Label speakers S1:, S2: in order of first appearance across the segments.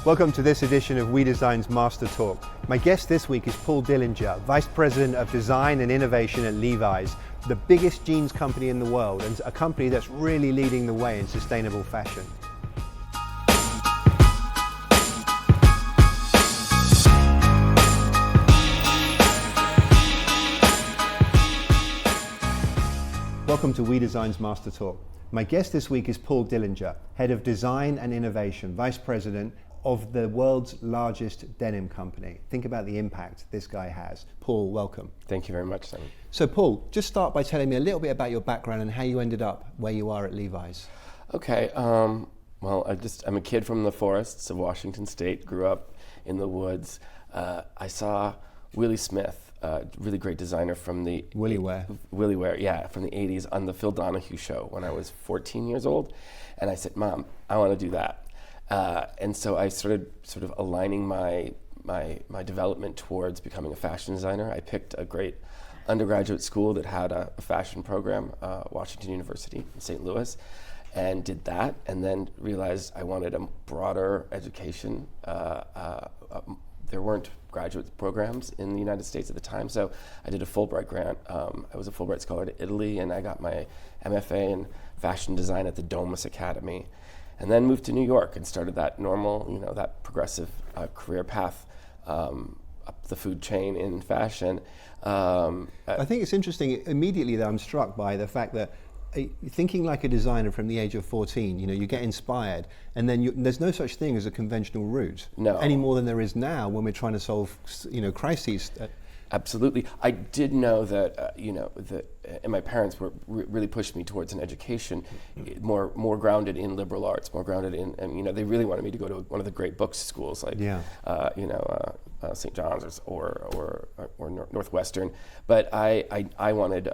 S1: Welcome to this edition of WeDesign's Master Talk. My guest this week is Paul Dillinger, Vice President of Design and Innovation at Levi's, the biggest jeans company in the world and a company that's really leading the way in sustainable fashion. Welcome to WeDesign's Master Talk. My guest this week is Paul Dillinger, Head of Design and Innovation, Vice President of the world's largest denim company. Think about the impact this guy has. Paul, welcome.
S2: Thank you very much, Simon.
S1: So Paul, just start by telling me a little bit about your background and how you ended up where you are at Levi's.
S2: Okay, well, I'm a kid from the forests of Washington State, grew up in the woods. I saw Willie Smith, really great designer from the
S1: Willie Wear,
S2: from the 80s on the Phil Donahue show when I was 14 years old. And I said, Mom, I want to do that. And so I started sort of aligning my development towards becoming a fashion designer. I picked a great undergraduate school that had a fashion program, Washington University in St. Louis, and did that, and then realized I wanted a broader education. There weren't graduate programs in the United States at the time, so I did a Fulbright grant. I was a Fulbright scholar to Italy, and I got my MFA in fashion design at the Domus Academy. And then moved to New York and started that normal, that progressive career path up the food chain in fashion.
S1: I think it's interesting, immediately that I'm struck by the fact that thinking like a designer from the age of 14, you get inspired, and then there's no such thing as a conventional route.
S2: No.
S1: Any more than there is now when we're trying to solve, crises.
S2: Absolutely. I did know that, and my parents were really pushed me towards an education more grounded in liberal arts, more grounded in, and they really wanted me to go to one of the great book schools like, St. John's or Northwestern. But I wanted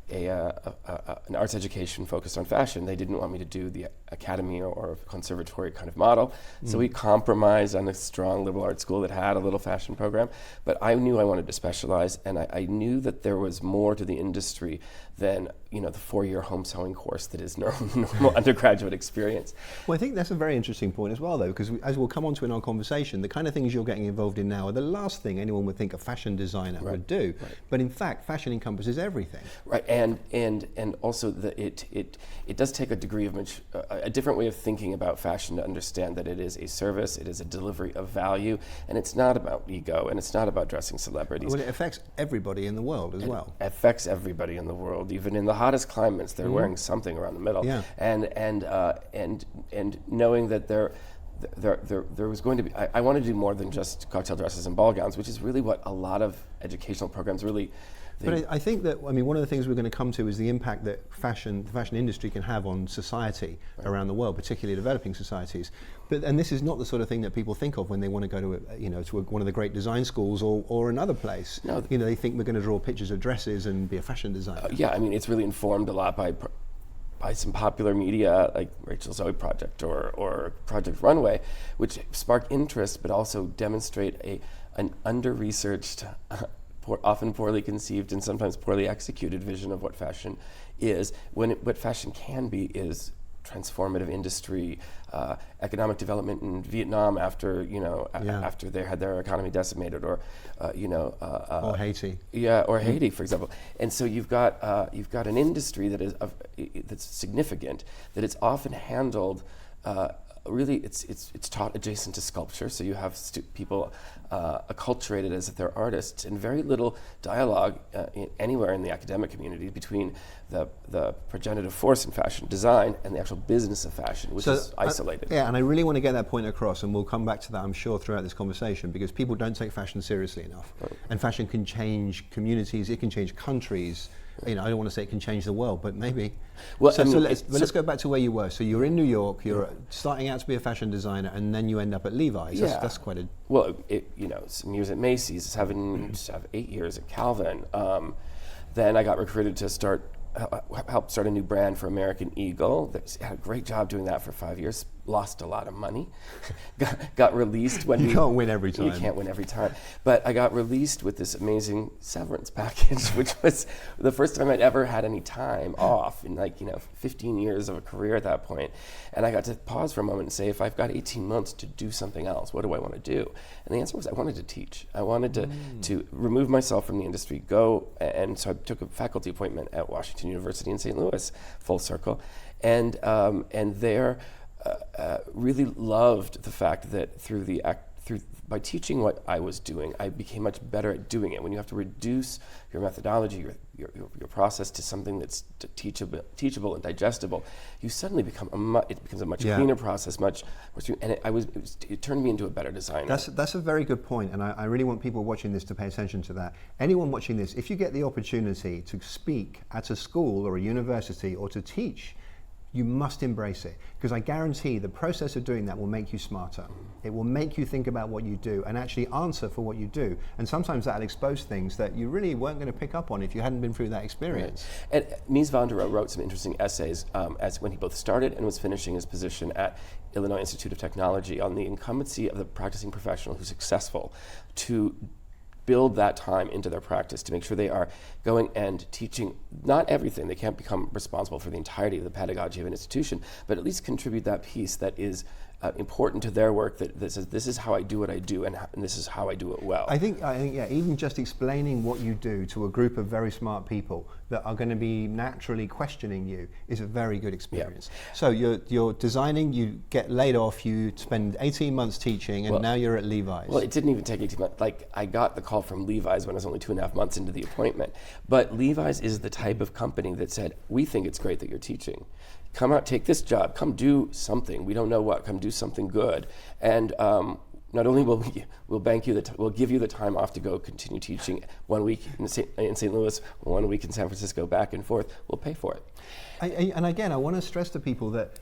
S2: an arts education focused on fashion. They didn't want me to do the academy or conservatory kind of model. So we compromised on a strong liberal arts school that had a little fashion program. But I knew I wanted to specialize, and I knew that there was more to the industry than the 4-year home sewing course that is normal undergraduate experience.
S1: Well, I think that's a very interesting point as well, though, because as we'll come on to in our conversation, the kind of things you're getting involved in now are the last thing anyone would think a fashion designer would do. Right. But in fact, fashion encompasses everything.
S2: Right, and also it does take a degree of a different way of thinking about fashion to understand that it is a service, it is a delivery of value, and it's not about ego, and it's not about dressing celebrities.
S1: Well, it affects everybody in the world as well.
S2: It affects everybody in the world. Even in the hottest climates, they're wearing something around the middle.
S1: Yeah.
S2: And knowing that there was going to be, I wanted to do more than just cocktail dresses and ball gowns, which is really what a lot of educational programs really.
S1: But I think that, one of the things we're going to come to is the impact that the fashion industry can have on society around the world, particularly developing societies. And this is not the sort of thing that people think of when they want to go to one of the great design schools or another place. No. They think we're going to draw pictures of dresses and be a fashion designer.
S2: It's really informed a lot by some popular media like Rachel Zoe Project or Project Runway, which spark interest but also demonstrate an under-researched, often poorly conceived and sometimes poorly executed vision of what fashion is, when what fashion can be is transformative industry, economic development in Vietnam after after they had their economy decimated, or
S1: Haiti.
S2: Yeah, or Haiti, for example. And so you've got an industry that is that's significant, that it's often handled. Really, it's taught adjacent to sculpture, so you have people acculturated as if they're artists, and very little dialogue anywhere in the academic community between the progenitive force in fashion design and the actual business of fashion, which is isolated.
S1: And I really want to get that point across, and we'll come back to that, I'm sure, throughout this conversation, because people don't take fashion seriously enough. Right. And fashion can change communities, it can change countries. I don't want to say it can change the world, but maybe. Well, let's go back to where you were. So you're in New York, you're starting out to be a fashion designer, and then you end up at Levi's. That's quite a...
S2: Well, some years at Macy's, 8 years at Calvin. Then I got recruited to help start a new brand for American Eagle. Had a great job doing that for 5 years. lost a lot of money, got released when
S1: you can't win every time.
S2: You can't win every time. But I got released with this amazing severance package, which was the first time I'd ever had any time off in 15 years of a career at that point. And I got to pause for a moment and say, if I've got 18 months to do something else, what do I want to do? And the answer was I wanted to teach. I wanted to remove myself from the industry, and so I took a faculty appointment at Washington University in St. Louis, full circle, and there really loved the fact that by teaching what I was doing, I became much better at doing it. When you have to reduce your methodology, your process to something that's teachable and digestible, you suddenly it becomes a much cleaner process, and it turned me into a better designer.
S1: That's a very good point, and I really want people watching this to pay attention to that. Anyone watching this, if you get the opportunity to speak at a school or a university or to teach, you must embrace it, because I guarantee the process of doing that will make you smarter. It will make you think about what you do and actually answer for what you do. And sometimes that'll expose things that you really weren't going to pick up on if you hadn't been through that experience.
S2: Right. And Mies van der Rohe wrote some interesting essays as when he both started and was finishing his position at Illinois Institute of Technology on the incumbency of the practicing professional who's successful to build that time into their practice to make sure they are going and teaching not everything. They can't become responsible for the entirety of the pedagogy of an institution, but at least contribute that piece that is important to their work, that says this is how I do what I do and this is how I do it well.
S1: I think even just explaining what you do to a group of very smart people that are going to be naturally questioning you is a very good experience. Yeah. So you're designing, you get laid off, you spend 18 months teaching, and now you're at Levi's.
S2: Well, it didn't even take 18 months. I got the call from Levi's when I was only 2.5 months into the appointment. But Levi's is the type of company that said, we think it's great that you're teaching. Come out, take this job, come do something. We don't know what, come do something good. And not only will we'll give you the time off to go continue teaching 1 week in St. Louis, 1 week in San Francisco, back and forth, we'll pay for it.
S1: And again, I want to stress to people that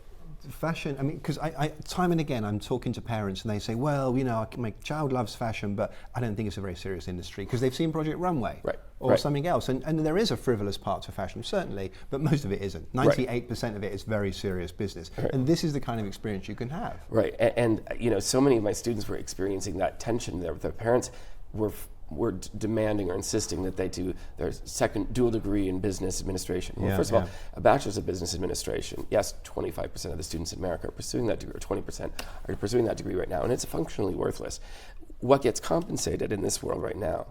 S1: fashion, I mean, because I time and again I'm talking to parents and they say, well, my child loves fashion, but I don't think it's a very serious industry, because they've seen Project Runway or something else. And there is a frivolous part to fashion, certainly, but most of it isn't. 98% of it is very serious business. Right. And this is the kind of experience you can have.
S2: Right, and so many of my students were experiencing that tension there. Their parents were demanding or insisting that they do their second dual degree in business administration. Well, first of all, a bachelor's of business administration, yes, 25% of the students in America are pursuing that degree, or 20% are pursuing that degree right now, and it's functionally worthless. What gets compensated in this world right now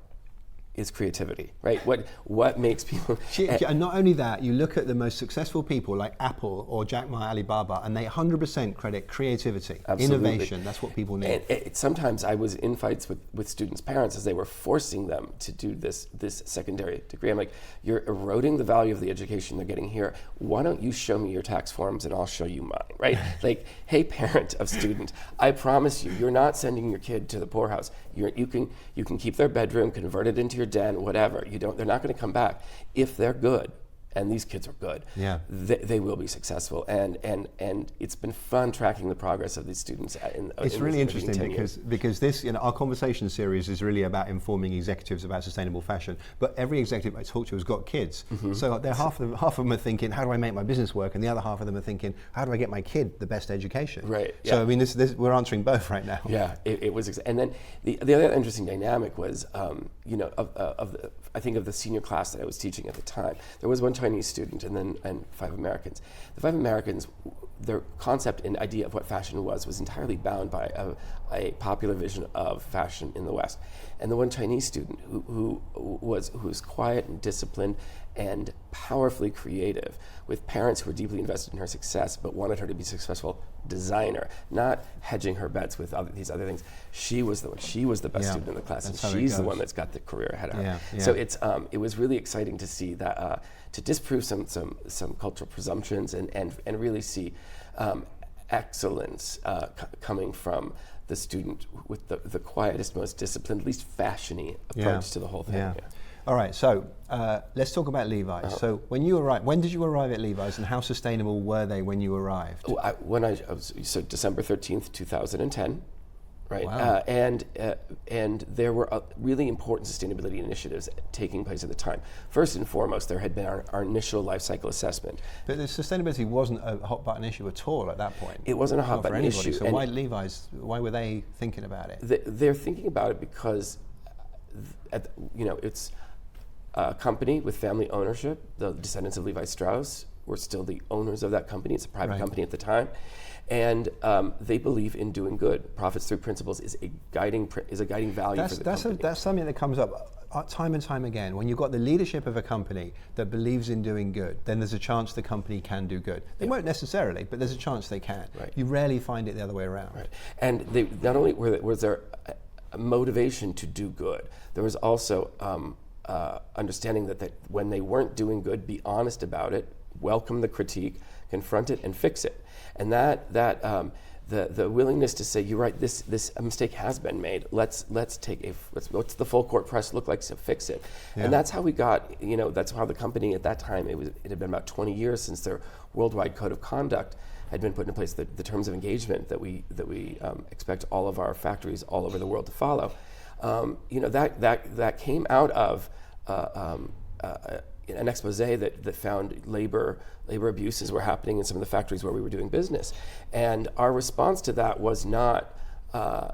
S2: is creativity, right? What makes people...
S1: And not only that, you look at the most successful people like Apple or Jack Ma, Alibaba, and they 100% credit creativity, innovation. That's what people need.
S2: And sometimes I was in fights with students' parents as they were forcing them to do this secondary degree. I'm like, you're eroding the value of the education they're getting here. Why don't you show me your tax forms and I'll show you mine, right? Like, hey, parent of student, I promise you're not sending your kid to the poorhouse. You can keep their bedroom, convert it into your den, whatever. They're not going to come back if they're good. And these kids are good. Yeah, they will be successful, and it's been fun tracking the progress of these students.
S1: It's really interesting because this, our conversation series is really about informing executives about sustainable fashion. But every executive I talk to has got kids, so they're half of them are thinking, how do I make my business work, and the other half of them are thinking, how do I get my kid the best education?
S2: Right.
S1: Yeah. So I mean, this we're answering both right now.
S2: Yeah, it was, and then the other interesting dynamic was, I think of the senior class that I was teaching at the time, there was one Chinese student and 5 Americans. The 5 Americans, their concept and idea of what fashion was entirely bound by a popular vision of fashion in the West. And the one Chinese student who was quiet and disciplined and powerfully creative, with parents who were deeply invested in her success but wanted her to be a successful designer, not hedging her bets with these other things. She was the one. She was the best student in the class, and she's the one that's got the career ahead of her. Yeah. So it was really exciting to see that, to disprove some cultural presumptions and really see excellence coming from the student with the quietest, most disciplined, least fashion-y approach to the whole thing. Yeah.
S1: All right, so let's talk about Levi's. So when did you arrive at Levi's, and how sustainable were they when you arrived?
S2: So December 13th, 2010. right?
S1: Wow.
S2: And there were really important sustainability initiatives taking place at the time. First and foremost, there had been our initial life cycle assessment.
S1: But the sustainability wasn't a hot button issue at all at that point.
S2: It wasn't a hot button issue.
S1: So why were they thinking about it?
S2: They're thinking about it because, it's a company with family ownership. The descendants of Levi Strauss were still the owners of that company. It's a private company at the time. And they believe in doing good. Profits through principles is a guiding value for the company.
S1: That's something that comes up time and time again. When you've got the leadership of a company that believes in doing good, then there's a chance the company can do good. They won't necessarily, but there's a chance they can.
S2: Right.
S1: You rarely find it the other way around.
S2: Right. And they, not only was there a motivation to do good, there was also understanding that when they weren't doing good, be honest about it, welcome the critique, confront it, and fix it. And the willingness to say, you're right, this a mistake has been made. Let's what's the full court press look like to fix it. Yeah. And that's how we got, that's how the company at that time, it had been about 20 years since their worldwide code of conduct had been put in place, the terms of engagement that we expect all of our factories all over the world to follow. That came out of an expose that found labor abuses were happening in some of the factories where we were doing business, and our response to that was not,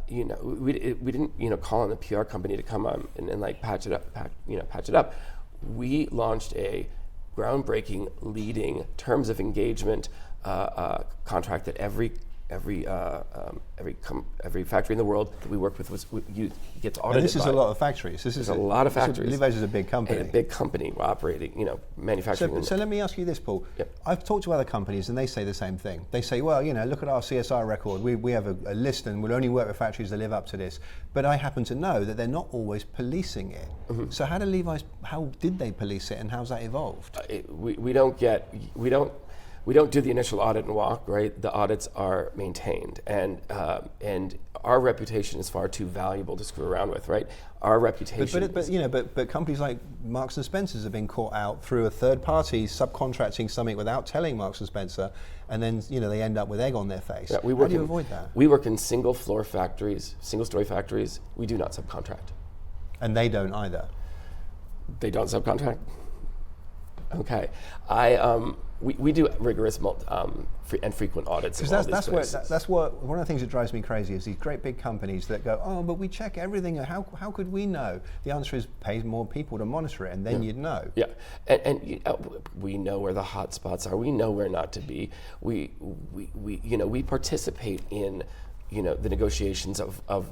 S2: we didn't call on the PR company to come on and like patch it up. We launched a groundbreaking, leading terms of engagement contract that every factory in the world that we work with gets audited.
S1: And this is a lot of factories. This is
S2: a lot of factories.
S1: Levi's is a big company.
S2: And a big company operating, manufacturing.
S1: So let me ask you this, Paul.
S2: Yep.
S1: I've talked to other companies and they say the same thing. They say, well, look at our CSR record. We have a list and we'll only work with factories that live up to this. But I happen to know that they're not always policing it. Mm-hmm. So how did they police it and how's that evolved?
S2: We don't do the initial audit and walk, right? The audits are maintained, and our reputation is far too valuable to screw around with, right? Our reputation.
S1: But companies like Marks and Spencer's have been caught out through a third party subcontracting something without telling Marks and Spencer, and then they end up with egg on their face. Yeah, how do you avoid that?
S2: We work in single story factories. We do not subcontract.
S1: And they don't either.
S2: They don't subcontract. Okay, we do rigorous and frequent audits.
S1: Because that's what one of the things that drives me crazy is these great big companies that go, oh, but we check everything. How could we know? The answer is pay more people to monitor it, and then you'd know.
S2: Yeah, and we know where the hot spots are. We know where not to be. We participate in the negotiations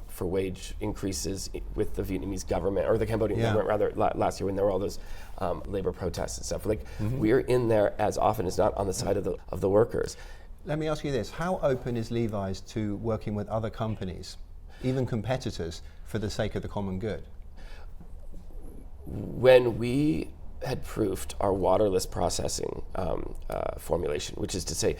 S2: for wage increases with the Vietnamese government, or the Cambodian government rather, last year when there were all those labor protests and stuff. We're in there as often as not on the side of the workers.
S1: Let me ask you this: how open is Levi's to working with other companies, even competitors, for the sake of the common good?
S2: When we had proofed our waterless processing formulation, which is to say,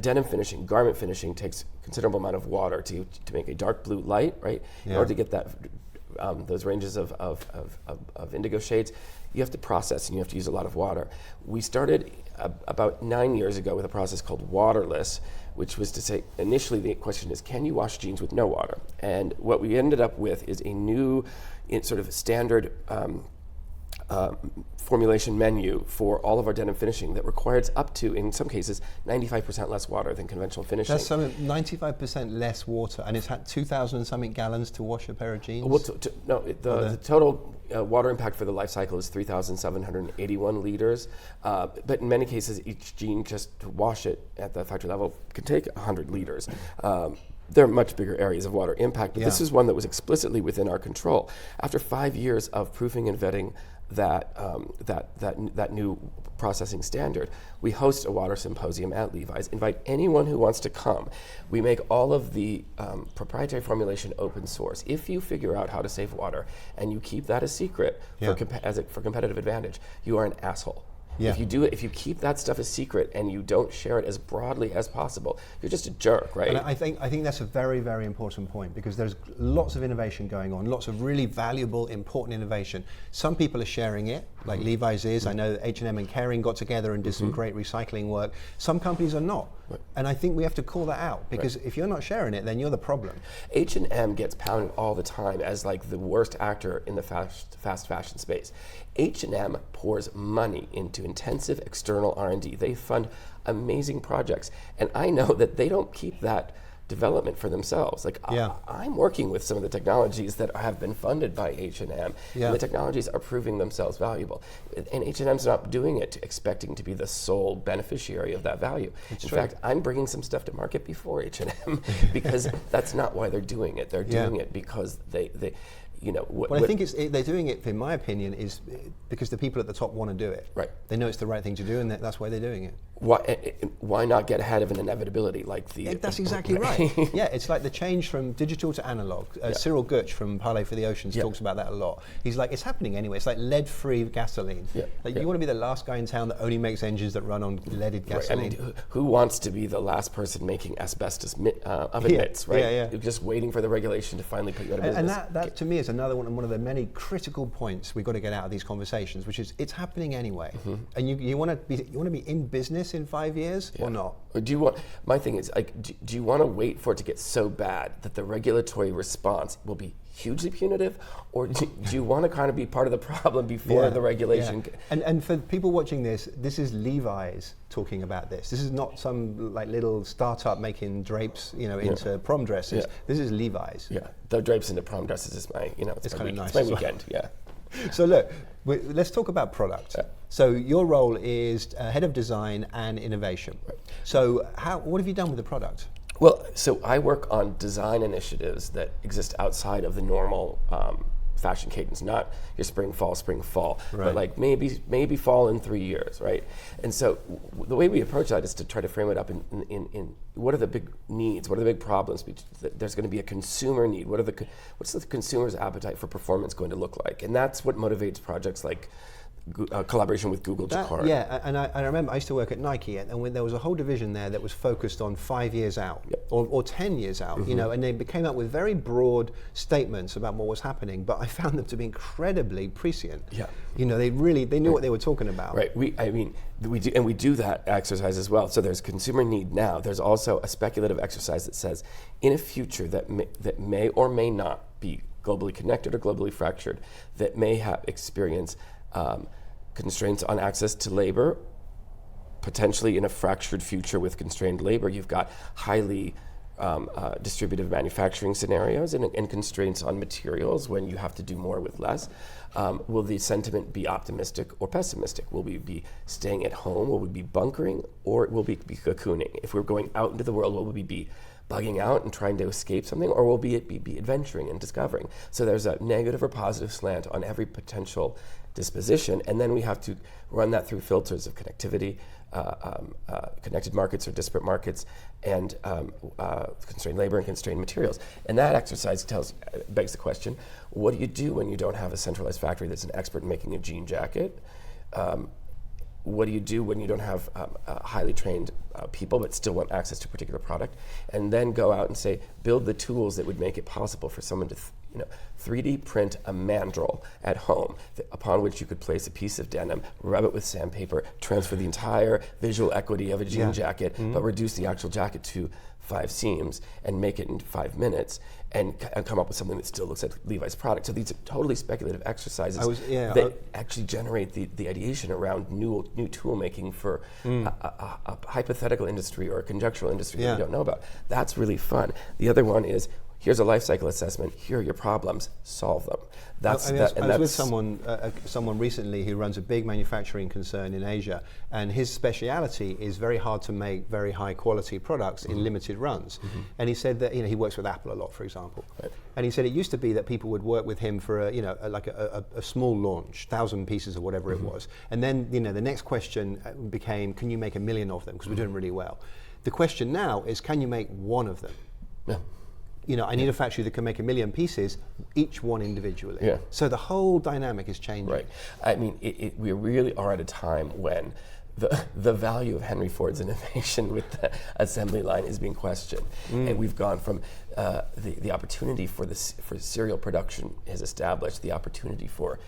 S2: denim finishing, garment finishing takes a considerable amount of water to make a dark blue light, right? Yeah. In order to get that those ranges of indigo shades, you have to process and you have to use a lot of water. We started about 9 years ago with a process called waterless, which was to say, initially the question is, can you wash jeans with no water? And what we ended up with is a new sort of standard formulation menu for all of our denim finishing that requires up to, in some cases, 95% less water than conventional finishing.
S1: That's 95% less water, and it's had 2,000 and something gallons to wash a pair of jeans?
S2: Well, the total water impact for the life cycle is 3,781 liters, but in many cases, each jean, just to wash it at the factory level, can take 100 liters. There are much bigger areas of water impact, but this is one that was explicitly within our control. After 5 years of proofing and vetting that new processing standard, we host a water symposium at Levi's. Invite anyone who wants to come. We make all of the proprietary formulation open source. If you figure out how to save water and you keep that a secret for competitive advantage, you are an asshole. Yeah. If you keep that stuff a secret and you don't share it as broadly as possible, you're just a jerk, right?
S1: And I think that's a very, very important point, because there's lots of innovation going on, lots of really valuable, important innovation. Some people are sharing it, like Levi's is. I know H&M and Kering got together and did some great recycling work. Some companies are not. Right. And I think we have to call that out, because if you're not sharing it, then you're the problem.
S2: H&M gets pounded all the time as like the worst actor in the fast fashion space. H&M pours money into intensive external R&D. They fund amazing projects. And I know that they don't keep that development for themselves. Like I'm working with some of the technologies that have been funded by H&M, and the technologies are proving themselves valuable. And H&M's not doing it expecting to be the sole beneficiary of that value. In fact, I'm bringing some stuff to market before H&M because that's not why they're doing it. They're doing it because they you know,
S1: I think they're doing it, in my opinion, is because the people at the top want to do it.
S2: Right.
S1: They know it's the right thing to do, and that's why they're doing it.
S2: Why not get ahead of an inevitability like the...
S1: That's exactly right. Yeah, it's like the change from digital to analog. Cyril Gutsch from Parley for the Oceans talks about that a lot. He's like, it's happening anyway. It's like lead-free gasoline. Like you want to be the last guy in town that only makes engines that run on leaded gasoline.
S2: I mean, who wants to be the last person making asbestos oven mitts, right? You're just waiting for the regulation to finally put you out of business.
S1: And that to me is another one of the many critical points we've got to get out of these conversations, which is it's happening anyway. And you want to be in business in 5 years or not?
S2: Or do you want? My thing is, like, do you want to wait for it to get so bad that the regulatory response will be hugely punitive, or do you want to kind of be part of the problem before the regulation?
S1: And for people watching this is Levi's talking about this. This is not some like little startup making drapes, into prom dresses. This is Levi's.
S2: Yeah, the drapes into prom dresses is my, it's kind of nice. It's my weekend. Yeah.
S1: So look, let's talk about product. So your role is head of design and innovation. Right. So what have you done with the product?
S2: Well, so I work on design initiatives that exist outside of the normal fashion cadence, not your spring, fall, but like maybe fall in 3 years, right? And so the way we approach that is to try to frame it up in what are the big needs, what are the big problems? There's going to be a consumer need. What's the consumer's appetite for performance going to look like? And that's what motivates projects like collaboration with Google Jakarta.
S1: Yeah, and I remember I used to work at Nike, and when there was a whole division there that was focused on 5 years out or 10 years out, and they came up with very broad statements about what was happening, but I found them to be incredibly prescient. Yeah. They knew what they were talking about.
S2: Right. We do that exercise as well. So there's consumer need now. There's also a speculative exercise that says in a future that may or may not be globally connected or globally fractured, that may experience constraints on access to labor, potentially in a fractured future with constrained labor. You've got highly distributive manufacturing scenarios and constraints on materials when you have to do more with less. Will the sentiment be optimistic or pessimistic? Will we be staying at home? Will we be bunkering? Or will we be cocooning? If we're going out into the world, will we be bugging out and trying to escape something, or will we be adventuring and discovering? So there's a negative or positive slant on every potential disposition, and then we have to run that through filters of connectivity, connected markets or disparate markets, and constrained labor and constrained materials. And that exercise begs the question, what do you do when you don't have a centralized factory that's an expert in making a jean jacket? What do you do when you don't have highly trained people but still want access to a particular product? And then go out and say, build the tools that would make it possible for someone to 3D print a mandrel at home upon which you could place a piece of denim, rub it with sandpaper, transfer the entire visual equity of a jean jacket, but reduce the actual jacket to 5 seams and make it in 5 minutes and come up with something that still looks like Levi's product. So these are totally speculative exercises that actually generate the ideation around new tool making for a hypothetical industry or a conjectural industry that we don't know about. That's really fun. The other one is, here's a life cycle assessment. Here are your problems. Solve them.
S1: I was with someone recently who runs a big manufacturing concern in Asia, and his speciality is very hard to make very high quality products in limited runs. And he said that he works with Apple a lot, for example. Right. And he said it used to be that people would work with him for a small launch, 1,000 pieces or whatever it was. And then the next question became, can you make 1 million of them? Because we're doing really well. The question now is, can you make one of them? Yeah. I need a factory that can make 1 million pieces, each one individually. Yeah. So the whole dynamic is changing.
S2: Right. I mean, we really are at a time when the value of Henry Ford's innovation with the assembly line is being questioned, and we've gone from the opportunity for serial production is established, the opportunity for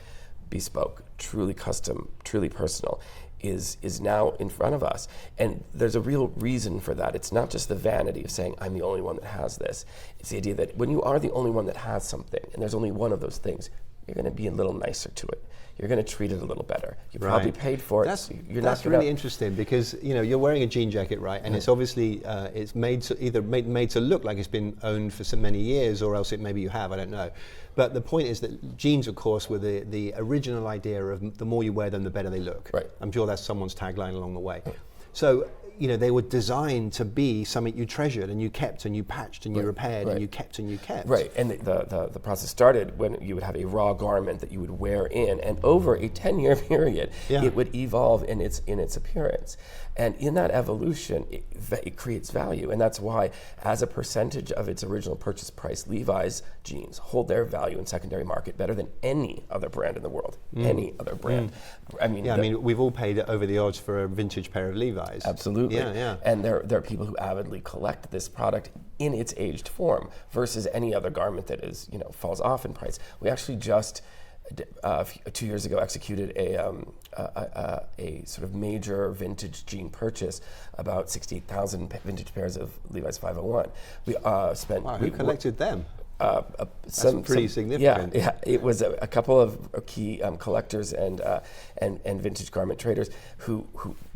S2: bespoke, truly custom, truly personal, is now in front of us. And there's a real reason for that. It's not just the vanity of saying, I'm the only one that has this. It's the idea that when you are the only one that has something, and there's only one of those things, you're going to be a little nicer to it. You're going to treat it a little better. You probably paid for it.
S1: That's really interesting, because you're wearing a jean jacket, right? And it's obviously it's made to look like it's been owned for so many years, or else maybe you have. I don't know. But the point is that jeans, of course, were the original idea of the more you wear them, the better they look.
S2: Right.
S1: I'm sure that's someone's tagline along the way. So they were designed to be something you treasured and you kept and you patched and you repaired and you kept and you kept.
S2: Right, and the process started when you would have a raw garment that you would wear in, and over a 10-year period, it would evolve in its appearance. And in that evolution, it creates value, and that's why, as a percentage of its original purchase price, Levi's jeans hold their value in secondary market better than any other brand in the world. Any other brand. I mean,
S1: we've all paid over the odds for a vintage pair of Levi's.
S2: Absolutely.
S1: Yeah.
S2: And there are people who avidly collect this product in its aged form versus any other garment that is, falls off in price. We actually just 2 years ago executed a sort of major vintage jean purchase, about 68,000 vintage pairs of Levi's 501. We spent.
S1: Wow, who collected them? That's pretty significant.
S2: Yeah, it was a couple of key collectors and vintage garment traders who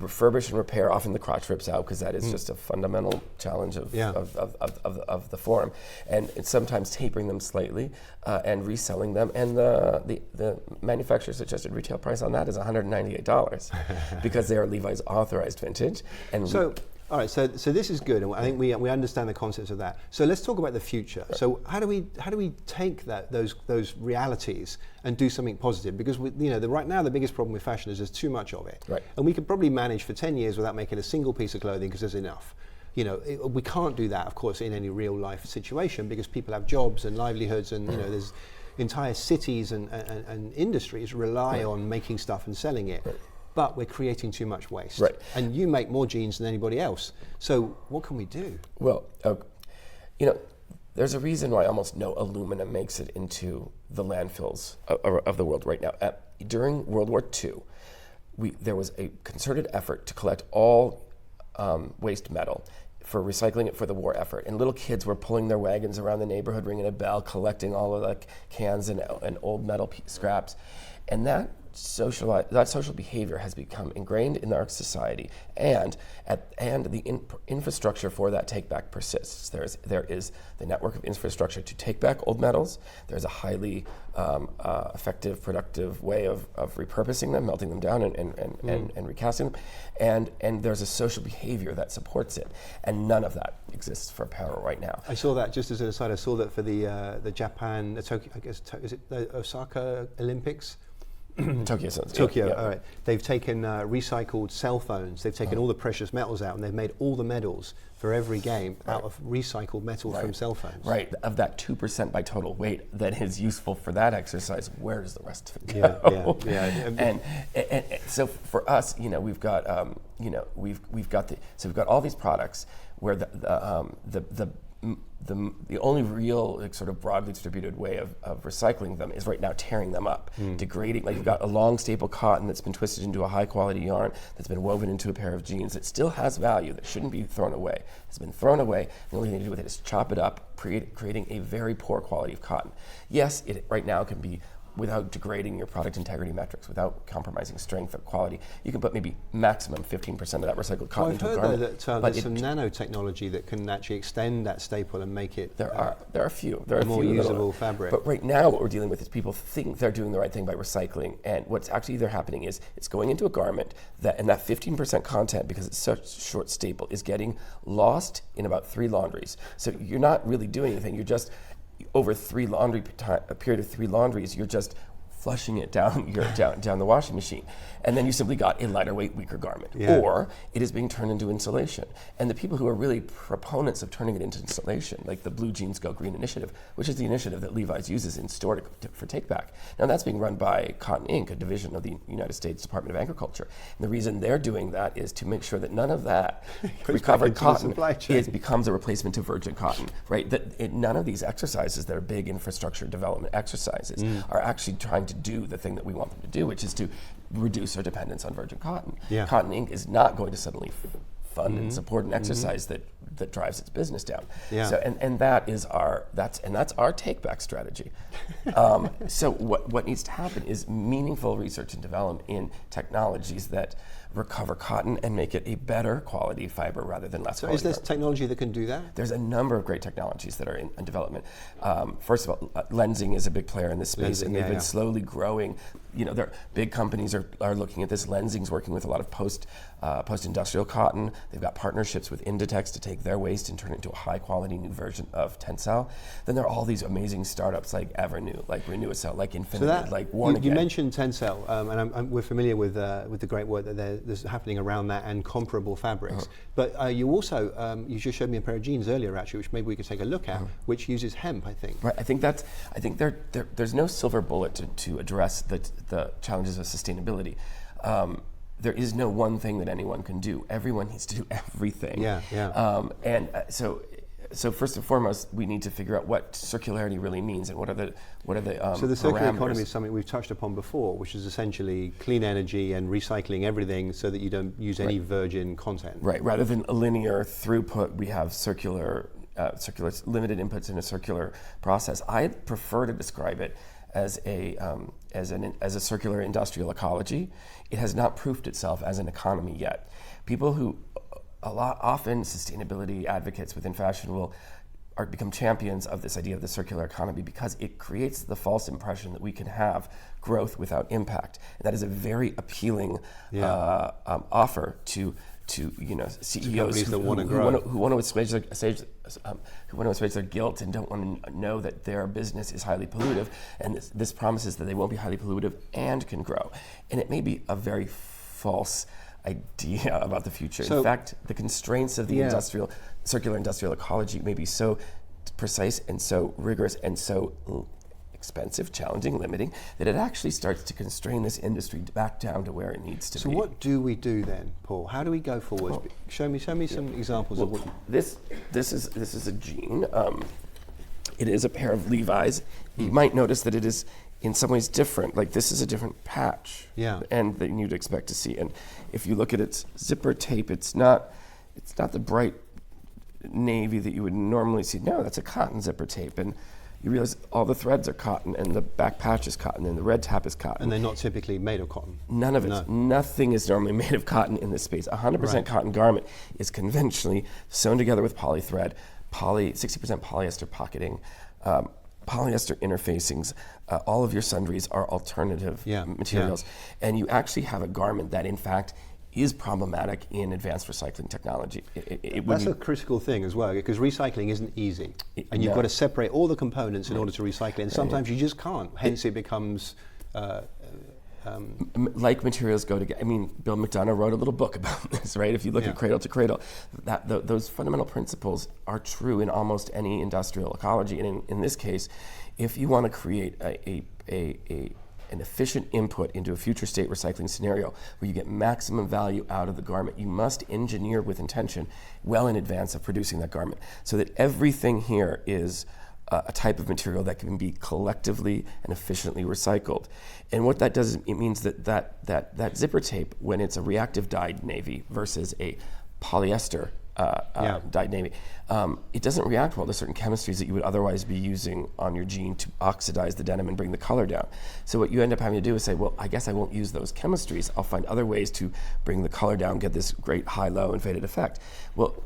S2: refurbish and repair. Often the crotch rips out, because that is just a fundamental challenge of the form, and sometimes tapering them slightly and reselling them. And the manufacturer suggested retail price on that is $198 because they are Levi's authorized vintage. And
S1: all right, so this is good, and I think we understand the concepts of that. So let's talk about the future. Right. So how do we take those realities and do something positive? Because right now the biggest problem with fashion is there's too much of it,
S2: right.
S1: And we could probably manage for 10 years without making a single piece of clothing because there's enough. We can't do that, of course, in any real life situation, because people have jobs and livelihoods, and there's entire cities and industries rely on making stuff and selling it. Right. But we're creating too much waste.
S2: Right.
S1: And you make more jeans than anybody else. So what can we do?
S2: Well, there's a reason why almost no aluminum makes it into the landfills of the world right now. During World War II, there was a concerted effort to collect all waste metal for recycling it for the war effort. And little kids were pulling their wagons around the neighborhood, ringing a bell, collecting all of the cans and old metal scraps. And that social behavior has become ingrained in our society, and the infrastructure for that take back persists. There is the network of infrastructure to take back old metals. There's a highly effective, productive way of repurposing them, melting them down and recasting them, and there's a social behavior that supports it, and none of that exists for apparel right now.
S1: I saw that, just as an aside, I saw that for the Japan, Tokyo, I guess, is it the Osaka Olympics? Tokyo,
S2: yeah.
S1: All right. They've taken recycled cell phones. They've taken all the precious metals out, and they've made all the medals for every game out of recycled metal from cell phones.
S2: Right. Of that 2% by total weight that is useful for that exercise, where does the rest of it go?
S1: Yeah.
S2: And so for us, we've got we've got all these products where the only real sort of broadly distributed way of recycling them is right now tearing them up, degrading. Like, you've got a long staple cotton that's been twisted into a high quality yarn that's been woven into a pair of jeans that still has value, that shouldn't be thrown away. It's been thrown away. The only thing to do with it is chop it up, creating a very poor quality of cotton. Yes, it right now can be, without degrading your product integrity metrics, without compromising strength or quality, you can put maybe maximum 15% of that recycled cotton into a garment.
S1: I've heard that there's some nanotechnology that can actually extend that staple and make it
S2: there are a few
S1: more usable fabric.
S2: But right now what we're dealing with is people think they're doing the right thing by recycling, and what's actually happening is it's going into a garment and that 15% content, because it's such a short staple, is getting lost in about 3 laundries. So you're not really doing anything, you're just over a period of 3 laundries, you're just flushing it down the washing machine. And then you simply got a lighter weight, weaker garment. Yeah. Or it is being turned into insulation. And the people who are really proponents of turning it into insulation, like the Blue Jeans Go Green initiative, which is the initiative that Levi's uses in store for take back. Now that's being run by Cotton Inc., a division of the United States Department of Agriculture. And the reason they're doing that is to make sure that none of that recovered cotton becomes a replacement to virgin cotton, right? None of these exercises that are big infrastructure development exercises are actually trying to do the thing that we want them to do, which is to reduce our dependence on virgin cotton.
S1: Yeah.
S2: Cotton Inc. is not going to suddenly fund and support an exercise that drives its business down.
S1: Yeah.
S2: So and that's our take back strategy. So what needs to happen is meaningful research and development in technologies that recover cotton and make it a better quality fiber rather than less quality.
S1: Is there
S2: fiber.
S1: technology that can do that?
S2: There's a number of great technologies that are in development. First of all, lensing is a big player in this space, and they've been slowly growing. Big companies are looking at this. Lensing's working with a lot of post-industrial cotton. They've got partnerships with Inditex to take their waste and turn it into a high-quality new version of Tencel. Then there are all these amazing startups like Evernew, like Renewacell, like Infinity, like Warn
S1: you mentioned Tencel, and we're familiar with the great work that there's happening around that and comparable fabrics. But you also you just showed me a pair of jeans earlier, actually, which maybe we could take a look at, which uses hemp, I think.
S2: Right. I think there's no silver bullet to address the challenges of sustainability. There is no one thing that anyone can do. Everyone needs to do everything. So first and foremost, we need to figure out what circularity really means and what are the
S1: So the circular
S2: parameters.
S1: economy is something we've touched upon before, which is essentially clean energy and recycling everything so that you don't use any virgin content.
S2: Right. Rather than a linear throughput, we have circular limited inputs in a circular process. I prefer to describe it as a circular industrial ecology. It has not proved itself as an economy yet. People who often sustainability advocates within fashion will become champions of this idea of the circular economy because it creates the false impression that we can have growth without impact. And that is a very appealing offer to CEOs
S1: that want to grow,
S2: who want to assuage their guilt and don't want to know that their business is highly pollutive. And this promises that they won't be highly pollutive and can grow. And it may be a very false idea about the future. In fact, the constraints of the circular industrial ecology may be so precise and so rigorous and so expensive, challenging, limiting, that it actually starts to constrain this industry back down to where it needs to be.
S1: So what do we do then, Paul? How do we go forward?
S2: Well,
S1: show me some examples of what.
S2: This is a jean. It is a pair of Levi's. You might notice that it is in some ways different. Like this is a different patch, and that you'd expect to see. And if you look at its zipper tape, it's not the bright navy that you would normally see. No, that's a cotton zipper tape, and you realize all the threads are cotton, and the back patch is cotton, and the red tab is cotton.
S1: And they're not typically made of cotton.
S2: None of it. Nothing is normally made of cotton in this space. 100% cotton garment is conventionally sewn together with polythread, 60% polyester pocketing, polyester interfacings. All of your sundries are alternative materials. And you actually have a garment that, in fact, is problematic in advanced recycling technology.
S1: That's a critical thing as well, because recycling isn't easy. And you've got to separate all the components in order to recycle it. And sometimes you just can't. Hence it becomes...
S2: like materials go together. I mean, Bill McDonough wrote a little book about this, right? If you look at Cradle to Cradle, those fundamental principles are true in almost any industrial ecology. And in this case, if you want to create an efficient input into a future state recycling scenario where you get maximum value out of the garment, you must engineer with intention well in advance of producing that garment so that everything here is a type of material that can be collectively and efficiently recycled. And what that does is it means that zipper tape, when it's a reactive dyed navy versus a polyester dyed navy, it doesn't react well to certain chemistries that you would otherwise be using on your jean to oxidize the denim and bring the color down. So what you end up having to do is say, well, I guess I won't use those chemistries. I'll find other ways to bring the color down, get this great high-low and faded effect. Well,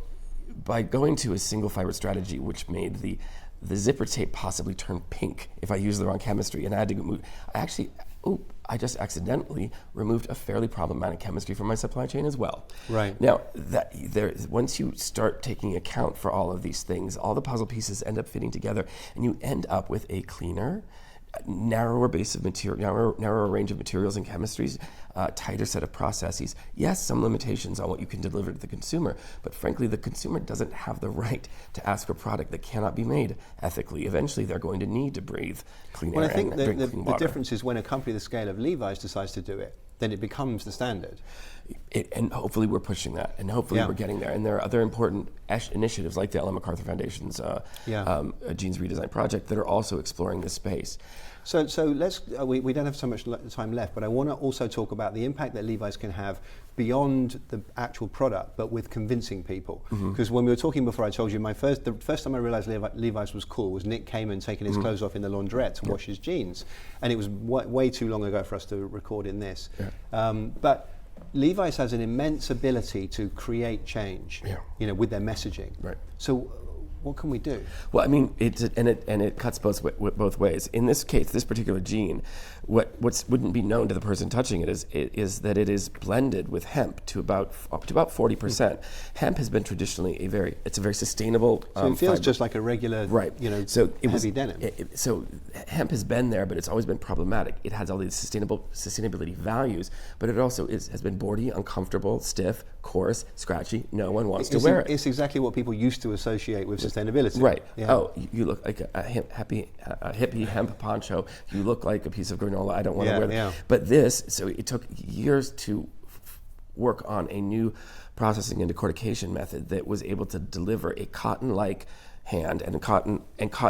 S2: by going to a single fiber strategy, which made the zipper tape possibly turn pink if I used the wrong chemistry, and I had to move. I just accidentally removed a fairly problematic chemistry from my supply chain as well.
S1: Right.
S2: Now, once you start taking account for all of these things, all the puzzle pieces end up fitting together, and you end up with a cleaner, narrower base of material, narrower range of materials and chemistries, tighter set of processes. Yes, some limitations on what you can deliver to the consumer, but frankly, the consumer doesn't have the right to ask for a product that cannot be made ethically. Eventually, they're going to need to breathe clean air
S1: I think
S2: and drink clean water.
S1: The difference is when a company the scale of Levi's decides to do it, then it becomes the standard.
S2: and hopefully we're pushing that, and hopefully we're getting there. And there are other important initiatives like the Ellen MacArthur Foundation's Jeans Redesign Project that are also exploring this space.
S1: So let's, we don't have so much time left, but I want to also talk about the impact that Levi's can have beyond the actual product, but with convincing people. Because when we were talking before, I told you the first time I realized Levi's was cool was Nick Kamen taking his clothes off in the laundrette to wash his jeans. And it was way too long ago for us to record in this. But Levi's has an immense ability to create change, with their messaging. Right. So what can we do?
S2: Well, I mean, it cuts both ways. In this case, this particular jean, what wouldn't be known to the person touching it is that it is blended with hemp to about 40%. Hemp has been traditionally a very sustainable.
S1: So it feels fiber. Just like a regular, heavy denim.
S2: So hemp has been there, but it's always been problematic. It has all these sustainability values, but it also has been boardy, uncomfortable, stiff, coarse, scratchy. No one wants to wear it.
S1: It's exactly what people used to associate with sustainability.
S2: Right. Yeah. Oh, you look like a hippie hemp poncho. You look like a piece of granola. I don't want to wear that. Yeah. But so it took years to work on a new processing and decortication method that was able to deliver a cotton-like hand and cotton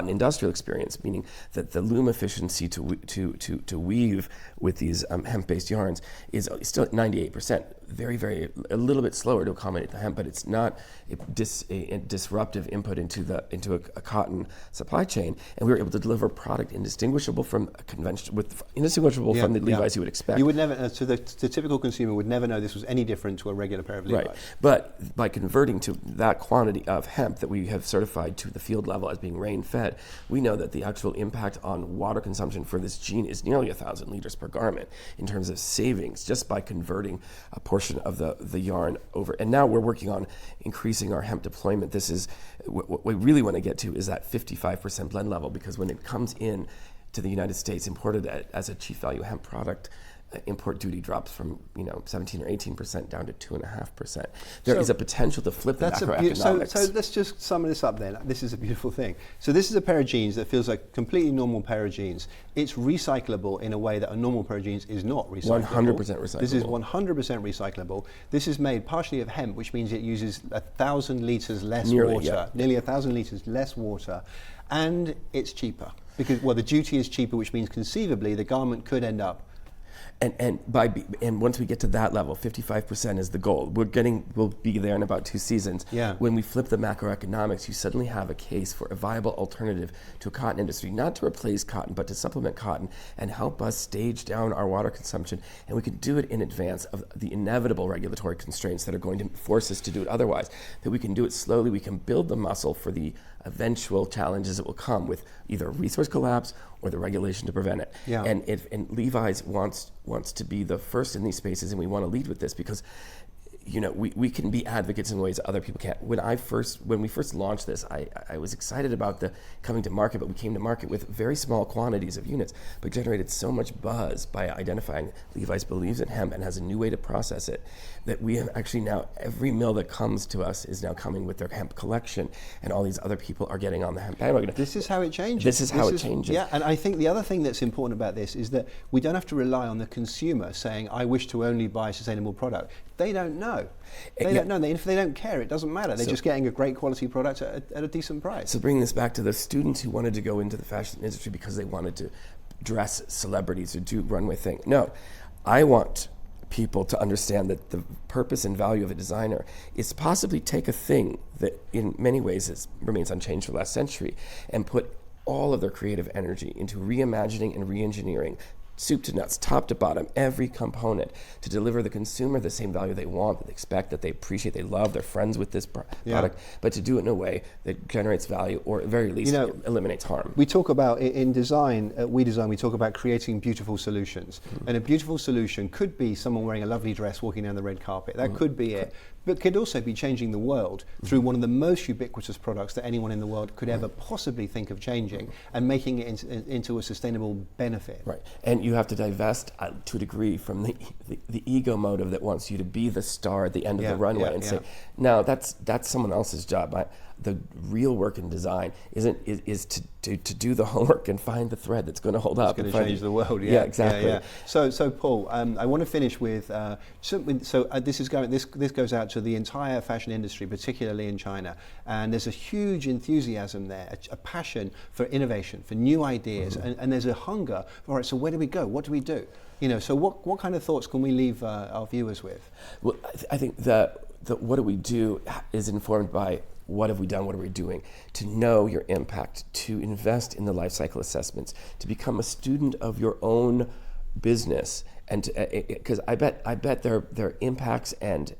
S2: industrial experience, meaning that the loom efficiency to weave with these hemp-based yarns is still at 98%. A little bit slower to accommodate the hemp, but it's not a disruptive input into a cotton supply chain, and we were able to deliver a product indistinguishable from from the Levi's you would expect.
S1: You would never, so the typical consumer would never know this was any different to a regular pair of Levi's.
S2: Right, but by converting to that quantity of hemp that we have certified to the field level as being rain-fed, we know that the actual impact on water consumption for this jean is nearly 1,000 liters per garment in terms of savings, just by converting a portion of the yarn over. And now we're working on increasing our hemp deployment. This is what we really want to get to, is that 55% blend level, because when it comes in to the United States imported as a chief value hemp product, import duty drops from 17 or 18% down to 2.5%. There is a potential to flip the macroeconomics.
S1: So let's just sum this up then. This is a beautiful thing. So this is a pair of jeans that feels like a completely normal pair of jeans. It's recyclable in a way that a normal pair of jeans is not recyclable.
S2: 100% recyclable.
S1: This is 100% recyclable. This is made partially of hemp, which means it uses 1,000 liters less water. Nearly 1,000 liters less water. And it's cheaper. Because, the duty is cheaper, which means conceivably the garment could end up.
S2: And once we get to that level, 55% is the goal. We'll be there in about 2 seasons.
S1: Yeah.
S2: When we flip the macroeconomics, you suddenly have a case for a viable alternative to a cotton industry, not to replace cotton, but to supplement cotton and help us stage down our water consumption. And we can do it in advance of the inevitable regulatory constraints that are going to force us to do it otherwise. That we can do it slowly. We can build the muscle for the eventual challenges that will come with either resource collapse or the regulation to prevent it.
S1: Yeah.
S2: And Levi's wants to be the first in these spaces, and we want to lead with this because we can be advocates in ways other people can't. When we first launched this, I was excited about the coming to market, but we came to market with very small quantities of units, but generated so much buzz by identifying Levi's believes in hemp and has a new way to process it, that we have actually now, every mill that comes to us is now coming with their hemp collection, and all these other people are getting on the hemp bandwagon.
S1: This is how it changes.
S2: This is how it changes.
S1: Yeah, and I think the other thing that's important about this is that we don't have to rely on the consumer saying, I wish to only buy a sustainable product. They don't know. They don't know. If they don't care, it doesn't matter. They're just getting a great quality product at a decent price.
S2: So bringing this back to the students who wanted to go into the fashion industry because they wanted to dress celebrities or do runway thing. No, I want people to understand that the purpose and value of a designer is to possibly take a thing that in many ways remains unchanged for the last century and put all of their creative energy into reimagining and re-engineering, soup to nuts, top to bottom, every component to deliver the consumer the same value they want, that they expect, that they appreciate, they love, they're friends with this product, but to do it in a way that generates value or at very least eliminates harm.
S1: We talk about, in design, at WeDesign, we talk about creating beautiful solutions. And a beautiful solution could be someone wearing a lovely dress walking down the red carpet. That could be it. But could also be changing the world through one of the most ubiquitous products that anyone in the world could ever possibly think of changing and making it into a sustainable benefit.
S2: Right, and you have to divest to a degree from the ego motive that wants you to be the star at the end of the runway and say, no, that's someone else's job. the real work in design is to do the homework and find the thread that's going to hold up.
S1: It's going to change the world.
S2: Yeah, exactly.
S1: Yeah. So Paul, I want to finish with this goes out to the entire fashion industry, particularly in China, and there's a huge enthusiasm there, a passion for innovation, for new ideas, and there's a hunger. All right, so where do we go? What do we do? So what kind of thoughts can we leave our viewers with?
S2: Well, I think that what do we do is informed by what have we done, what are we doing, to know your impact, to invest in the life cycle assessments, to become a student of your own business, and because I bet there are impacts and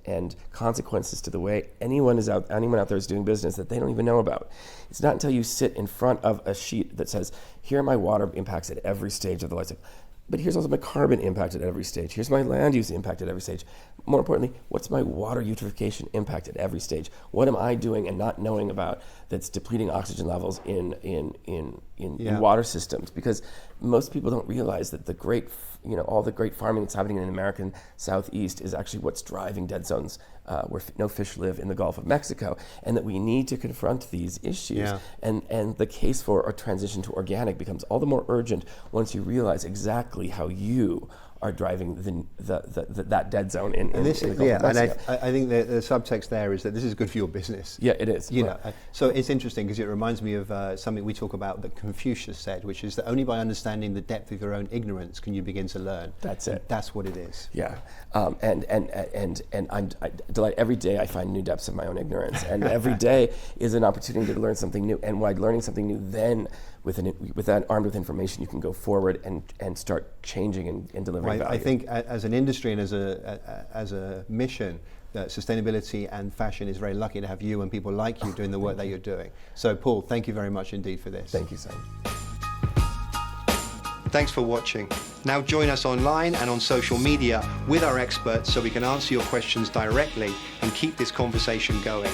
S2: consequences to the way anyone out there is doing business that they don't even know about. It's not until you sit in front of a sheet that says, here are my water impacts at every stage of the life cycle. But here's also my carbon impact at every stage. Here's my land use impact at every stage. More importantly, what's my water eutrophication impact at every stage? What am I doing and not knowing about that's depleting oxygen levels in water systems? Because most people don't realize that all the great farming that's happening in the American Southeast is actually what's driving dead zones where no fish live in the Gulf of Mexico, and that we need to confront these issues.
S1: Yeah.
S2: And the case for a transition to organic becomes all the more urgent once you realize exactly how you are driving that dead zone in the Gulf of Mexico.
S1: And I think the subtext there is that this is good for your business.
S2: Yeah, it is.
S1: So it's interesting because it reminds me of something we talk about that Confucius said, which is that only by understanding the depth of your own ignorance can you begin to learn.
S2: That's it.
S1: That's what it is.
S2: Yeah, and I delight every day. I find new depths of my own ignorance, and every day is an opportunity to learn something new. And by learning something new, then with that armed with information, you can go forward and start changing and delivering value.
S1: I think as an industry and as a mission, that sustainability and fashion is very lucky to have you and people like you doing the work that you're doing. So Paul, thank you very much indeed for this.
S2: Thank you, Simon.
S1: Thanks for watching. Now join us online and on social media with our experts so we can answer your questions directly and keep this conversation going.